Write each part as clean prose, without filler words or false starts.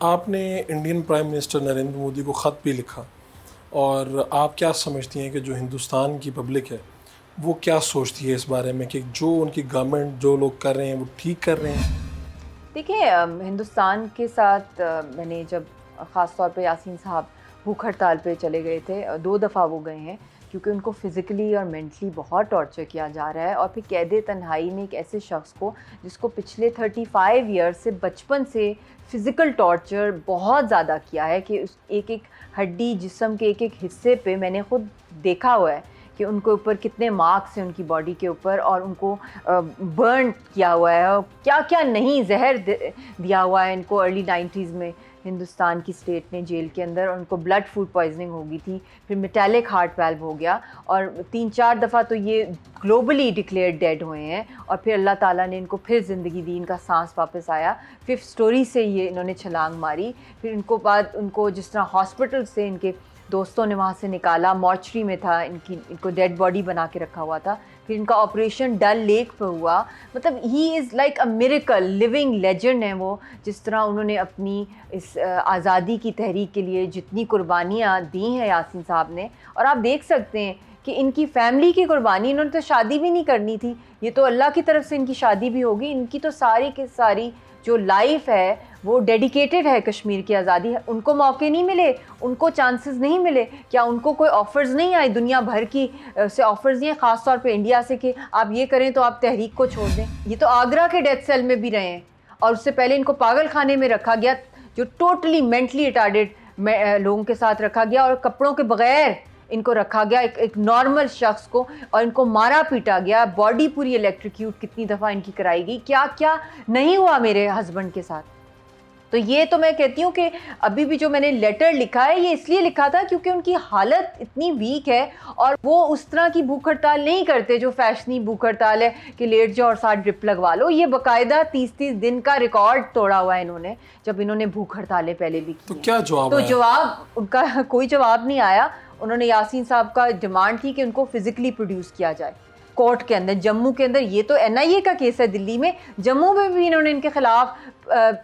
आपने Indian prime minister Narendra Modi को ख़त भी लिखा, और आप क्या समझती हैं कि जो हिंदुस्तान की पब्लिक है वो क्या सोचती है इस बारे में कि जो उनकी गवर्नमेंट जो लोग कर रहे हैं वो ठीक कर रहे हैं? देखिए, हिंदुस्तान के साथ मैंने जब ख़ास तौर पे यासीन साहब भूख हड़ताल पे चले गए थे, 2 दफ़ा वो गए हैं क्योंकि उनको फ़िज़िकली और मेंटली बहुत टॉर्चर किया जा रहा है। और फिर कैद तन्हाई में एक ऐसे शख्स को जिसको पिछले 35 ईयर्स से बचपन से फ़िज़िकल टॉर्चर बहुत ज़्यादा किया है कि उस एक-एक हड्डी जिस्म के एक-एक हिस्से पे मैंने खुद देखा हुआ है कि उनके ऊपर कितने मार्क्स हैं उनकी बॉडी के ऊपर, और उनको बर्न किया हुआ है और क्या-क्या नहीं ज़हर दिया हुआ है इनको अर्ली 90s में हिंदुस्तान की स्टेट ने जेल के अंदर। और उनको ब्लड फूड पॉइजनिंग हो गई थी, फिर मेटालिक हार्ट वाल्व हो गया, और 3-4 दफ़ा तो ये ग्लोबली डिक्लेयर्ड डेड हुए हैं। और फिर अल्लाह ताला ने इनको फिर ज़िंदगी दी, इनका सांस वापस आया, 5th स्टोरी से ये इन्होंने छलांग मारी। फिर इनको बाद उनको जिस तरह हॉस्पिटल से इनके दोस्तों ने वहाँ से निकाला, मॉर्चरी में था इनको डेड बॉडी बना के रखा हुआ था। फिर इनका ऑपरेशन डल लेक पे हुआ। मतलब he is like a miracle, living legend है वो। जिस तरह उन्होंने अपनी इस आज़ादी की तहरीक के लिए जितनी कुर्बानियाँ दी हैं यासीन साहब ने, और आप देख सकते हैं कि इनकी फैमिली की कुर्बानी, इन्होंने तो शादी भी नहीं करनी थी, ये तो अल्लाह की तरफ से इनकी शादी भी होगी। इनकी तो सारी की सारी जो लाइफ है वो डेडिकेटेड है कश्मीर की आज़ादी है। उनको मौके नहीं मिले, उनको चांसेस नहीं मिले, क्या उनको कोई ऑफ़र्स नहीं आए दुनिया भर की से ऑफ़र्स नहीं है, ख़ास तौर पे इंडिया से कि आप ये करें तो आप तहरीक को छोड़ दें? ये तो आगरा के डेथ सेल में भी रहे हैं, और उससे पहले इनको पागल खाने में रखा गया, जो टोटली मेंटली रिटार्डेड लोगों के साथ रखा गया, और कपड़ों के बगैर इनको रखा गया, एक नॉर्मल शख्स को, और इनको मारा पीटा गया, बॉडी पूरी इलेक्ट्रिक्यूट कितनी दफ़ा इनकी कराई गई। क्या क्या नहीं हुआ मेरे हस्बैंड के साथ। तो ये तो मैं कहती हूँ कि अभी भी जो मैंने लेटर लिखा है ये इसलिए लिखा था क्योंकि उनकी हालत इतनी वीक है, और वो उस तरह की भूख हड़ताल नहीं करते जो फैशनी भूख हड़ताल है कि लेट जाओ और 7 ड्रिप लगवा लो। ये बाकायदा 30-30 दिन का रिकॉर्ड तोड़ा हुआ है इन्होंने, जब इन्होंने भूख हड़तालें पहले भी की। तो क्या जवाब तो आया? जवाब उनका कोई जवाब नहीं आया। उन्होंने यासीन साहब का डिमांड थी कि उनको फिजिकली प्रोड्यूस किया जाए कोर्ट के अंदर, जम्मू के अंदर। ये तो NIA का केस है दिल्ली में, जम्मू में भी इन्होंने इनके खिलाफ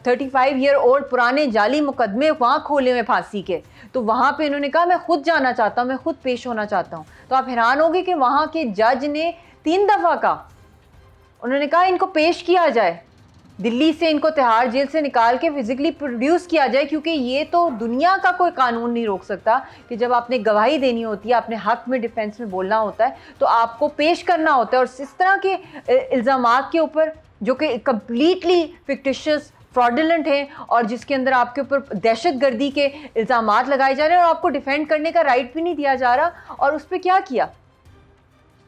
35 ईयर ओल्ड पुराने जाली मुकदमे वहाँ खोले हुए फांसी के। तो वहाँ पे इन्होंने कहा मैं खुद जाना चाहता हूँ, मैं खुद पेश होना चाहता हूँ। तो आप हैरान होंगे कि वहाँ के जज ने 3 दफ़ा कहा, उन्होंने कहा इनको पेश किया जाए, दिल्ली से इनको तिहाड़ जेल से निकाल के फिजिकली प्रोड्यूस किया जाए, क्योंकि ये तो दुनिया का कोई कानून नहीं रोक सकता कि जब आपने गवाही देनी होती है, अपने हक में डिफेंस में बोलना होता है, तो आपको पेश करना होता है। और इस तरह के इल्ज़ामात के ऊपर जो कि कम्प्लीटली फिक्टिशियस फ्रॉडुलेंट हैं, और जिसके अंदर आपके ऊपर दहशत गर्दी के इल्ज़ामात लगाए जा रहे हैं, और आपको डिफेंड करने का राइट भी नहीं दिया जा रहा। और उस पर क्या किया,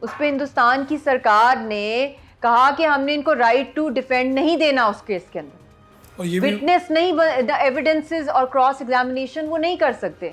उस पर हिंदुस्तान की सरकार ने कहा कि हमने इनको राइट टू डिफेंड नहीं देना उस केस के अंदर, और ये भी विटनेस नहीं, द एविडेंसेस और क्रॉस एग्जामिनेशन वो नहीं कर सकते।